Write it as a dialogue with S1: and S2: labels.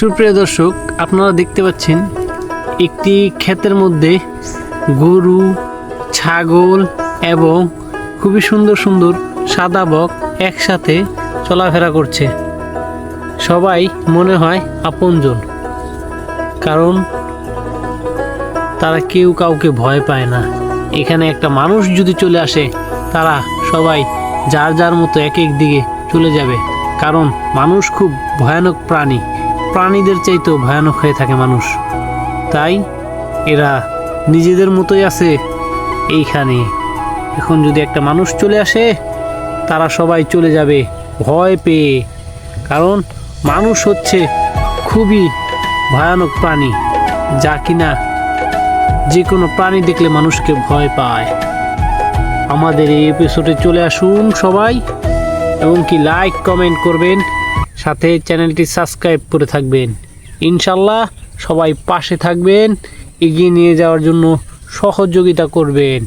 S1: সুপ্রিয় দর্শক, আপনারা দেখতে পাচ্ছেন একটি ক্ষেতের মধ্যে গরু, ছাগল এবং খুবই সুন্দর সুন্দর সাদা বক একসাথে চলাফেরা করছে। সবাই মনে হয় আপনজন, কারণ তারা কেউ কাউকে ভয় পায় না। এখানে একটা মানুষ যদি চলে আসে, তারা সবাই যার যার মতো এক এক দিকে চলে যাবে, কারণ মানুষ খুব ভয়ানক প্রাণী। প্রাণীদের চাইতেও ভয়ানক হয়ে থাকে মানুষ, তাই এরা নিজেদের মতোই আছে এইখানে। এখন যদি একটা মানুষ চলে আসে, তারা সবাই চলে যাবে ভয় পেয়ে, কারণ মানুষ হচ্ছে খুবই ভয়ানক প্রাণী, যা কিনা যে কোনো প্রাণী দেখলে মানুষকে ভয় পায়। আমাদের এই এপিসোডে চলে আসুন সবাই, এবং কি লাইক কমেন্ট করবেন, সাথে চ্যানেলটি সাবস্ক্রাইব করে থাকবেন। ইনশাল্লাহ সবাই পাশে থাকবেন, এগিয়ে নিয়ে যাওয়ার জন্য সহযোগিতা করবেন।